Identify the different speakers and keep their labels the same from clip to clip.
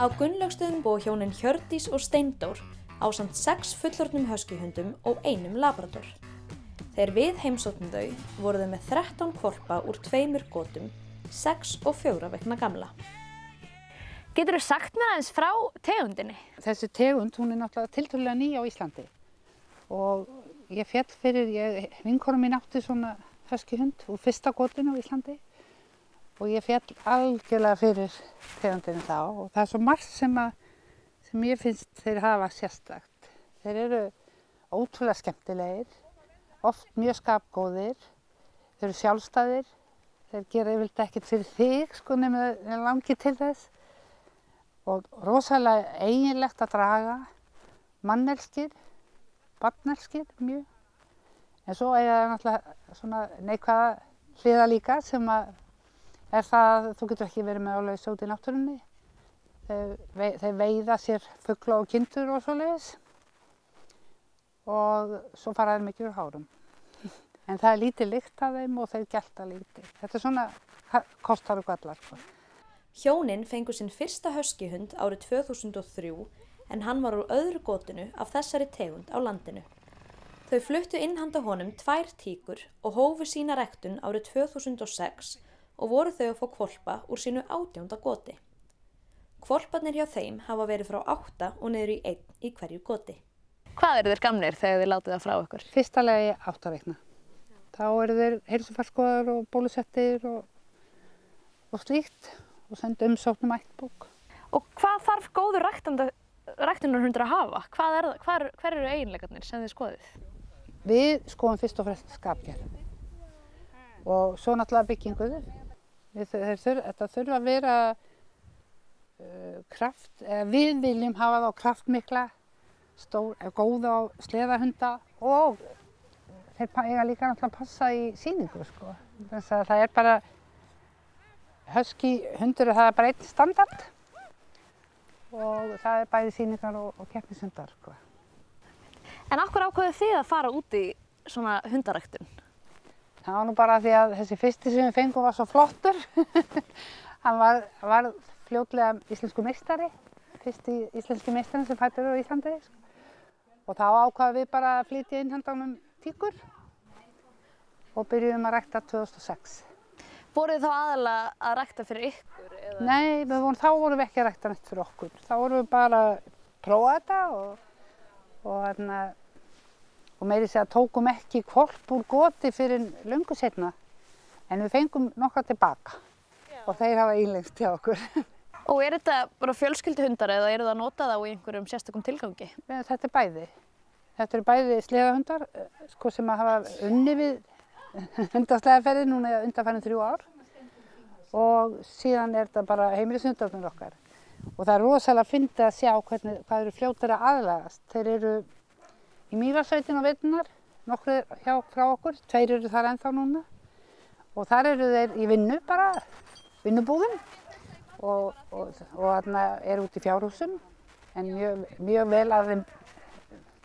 Speaker 1: Á Gunnlaugsstöðum búa hjónin Hjördís og Steindór ásamt 6 fullorðnum huskyhundum og 1 labrador. Þegar við heimsóttum þau voru þau með 13 hvolpa úr 2 gotum, 6 og 4 vikna gamla.
Speaker 2: Geturðu sagt mér aðeins frá tegundinni?
Speaker 3: Þessi tegund, hún náttúrulega tiltölulega ný á Íslandi og ég féll fyrir, vinkona mín átti svona huskyhund úr fyrsta gotinu á Íslandi og ég féll algjörlega fyrir tegundinni þá og það er svo margt sem ég finnst þeir hafa sérstakt. Þeir eru ótrúlega skemmtilegir, oft mjög skapgóðir, þeir eru sjálfstæðir, þeir gera yfirleitt ekkert fyrir þig sko nema þeir langi til þess og rosalega eiginlegt að draga, mannelskir, barnelskir mjög. En svo er það náttúrulega svona neikvæða hliða líka sem er það að þú getur ekki verið með alveg út í náttúrunni. Þeir veiða sér fugla og kindur og svoleiðis og svo fara þeir mikið úr hárum. En það er lítið lykt af þeim og þeir gelta lítið. Þetta er svona kostar og gallar.
Speaker 1: Hjónin fengu sinn fyrsta huskyhund árið 2003 en hann var úr öðru gotinu af þessari tegund á landinu. Þau fluttu inn handa honum 2 tíkur og hófu sína ræktun árið 2006 og voru þau að fá hvolpa úr sínu 18. goti. Hvolparnir hjá þeim hafa verið frá 8 og niður í 1 í hverju goti.
Speaker 2: Hvað eru þeir gamlir þegar þið látið það frá ykkur?
Speaker 3: Fyrsta lagi 8 vikna. Þá eru þeir heilsufarsskoðaðir og bólusettir og slíkt og senda umsókn ættbók.
Speaker 2: Og hvað þarf góður ræktunarhundur að hafa? Hver eru eiginleikarnir sem þið skoðið?
Speaker 3: Við skoðum fyrst og fremst skapgerð og svo náttúrulega byggingu. Þetta þurfa að vera við viljum hafa þá kraftmikla, góða sleðahunda og þeir eiga líka náttúrulega að passa í sýningu sko. Það er bara huskyhundur, það er bara einn standard og það er bæði sýningar og keppnishundar sko.
Speaker 2: En af hverju ákváðuð þið að fara út í svona hundaræktun?
Speaker 3: Það var nú bara því að þessi fyrsti sem við fengum var svo flottur. Hann var fljótlega íslensku meistari, fyrsti íslenski meistarinn sem fæddur á Íslandi. Og þá ákváðum við bara að flytja inn handa honum tíkur og byrjuðum að rækta 2006.
Speaker 2: Voruð þið þá aðalega að rækta fyrir ykkur? Eða?
Speaker 3: Nei, þá vorum við ekki að rækta neitt fyrir okkur. Þá vorum við bara að prófa þetta og meira að segja tókum ekki hvolp úr goti fyrir löngu seinna. En við fengum nokkra tilbaka og þeir hafa ílengst hjá okkur.
Speaker 2: Og er þetta bara fjölskylduhundar eða eru það að nota þá í einhverjum sérstökum tilgangi?
Speaker 3: Þetta er bæði. Þetta eru bæði sleðahundar sko, sem hafa unnið við hundasleðaferði núna undanfarin 3 ár og síðan er þetta bara heimilishundarnir okkar. Og það er rosalega fyndið að sjá hvað eru fljótir að aðlagast. Þeir eru í Mývatnssveitinni á veturnar, nokkrir frá okkur, 2 eru þar ennþá núna og þar eru þeir í vinnu bara, vinnubúðum og þarna eru út í fjárhúsum en mjög vel að þeim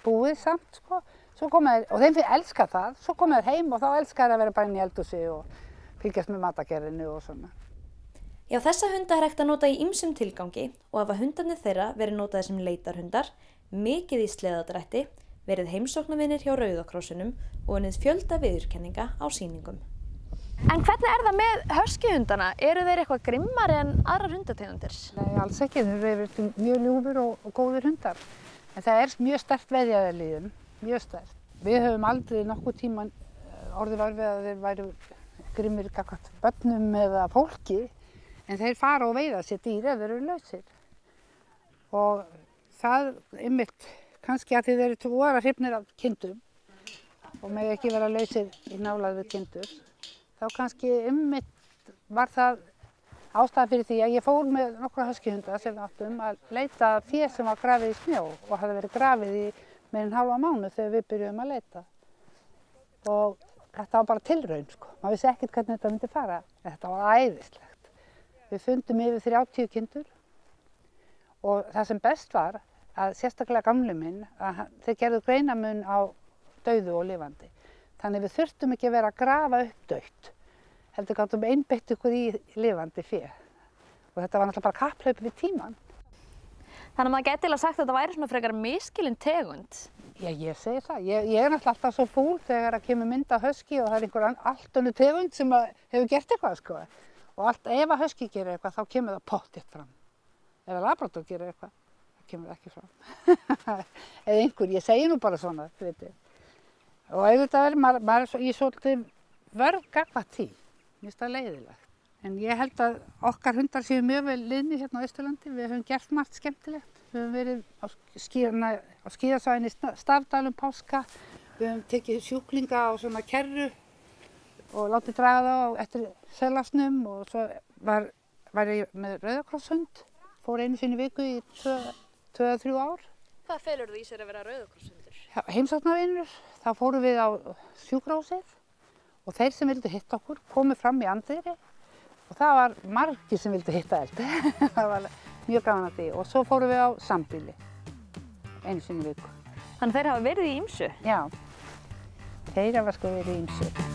Speaker 3: búið samt sko. Og þeim elska það, svo koma þeir heim og þá elska þeir að vera bara inn í eldhúsi og fylgjast með matagerðinu og svona.
Speaker 1: Já, þessa hunda er hægt að nota í ýmsum tilgangi og hafa hundarnir þeirra verið notaðir sem leitarhundar, mikið í sleðadrætti, verið heimsóknarvinir hjá Rauða krossinum og unnið fjölda viðurkenninga á sýningum.
Speaker 2: En hvernig er það með huskyhundana? Eru þeir eitthvað grimmari en aðrar hundategundir?
Speaker 3: Nei, alls ekki. Þeir eru mjög ljúfir og góðir hundar. En það er mjög sterkt veiðilíðun, mjög sterkt. Við höfum aldrei nokkuð tíma orðið var við að þeir væru grimmir gagnvart börnum eða fólki, en þeir fara og veiða sér dýr ef þeir eru lausir. Og það einmitt, kannski að þeir eru voða hrifnir af kindum og mega ekki vera lausir í nálægð við kindur, þá kannski einmitt var það ástæða fyrir því að ég fór með nokkra huskyhunda sem við áttum að leita fé sem var grafið í snjó og hafði verið grafið í meira en hálfa mánuð þegar við byrjuðum að leita. Og þetta var bara tilraun sko, maður vissi ekkert hvernig þetta myndi fara, þetta var æðislegt. Við fundum yfir 30 kindur og það sem best var að sérstaklega gamli minn, að þeir gerðu greinamun á dauðu og lifandi. Þannig við þurftum ekki að vera að grafa upp dautt, heldur gátum einbeitt ykkur í lifandi fé. Og þetta var náttúrulega bara kapphlaup við tímann.
Speaker 2: Þannig að maður gæti eiginlega sagt að þetta væri svona frekar miskilin tegund.
Speaker 3: Já, ég segi það. Ég er náttúrulega alltaf svo fúl þegar að kemur mynd af husky og það er einhver allt önnur tegund sem hefur gert eitthvað, sko. Og ef að husky gerir eitthvað, þá kemur það pottþétt fram. Ef að labrador gerir eitthvað, það kemur það ekki fram. Eða einhver, ég segi nú bara svona, veit þið. Og auðvitað er maður í svolítið vörn gagnvart því. Mér finnst það leiðilegt. En ég held að okkar hundar séu mjög vel liðnir hérna á Austurlandi. Við höfum gert margt skemmtilegt. Við höfum verið á skíðasvæðinni Stafdal páska. Við höfum tekið sjúklinga á svona kerru og látið draga þá eftir selasnum. Og svo var ég með Rauðakrosshund. Fór einu sinni í viku í 2-3 ár.
Speaker 2: Hvað felur þú í sér að vera Rauðakrosshundur?
Speaker 3: Heimsóknarvinur. Þá fórum við á sjúkrahúsið og þeir sem vildu hitta okkur komu fram í anddyri. Og það var margir sem vildu hitta eld. Það var mjög gaman að því. Og svo fórum við á sambýli, einu sinni í viku.
Speaker 2: Þannig þeir hafa verið í ýmsu?
Speaker 3: Já, þeir hafa sko verið í ýmsu.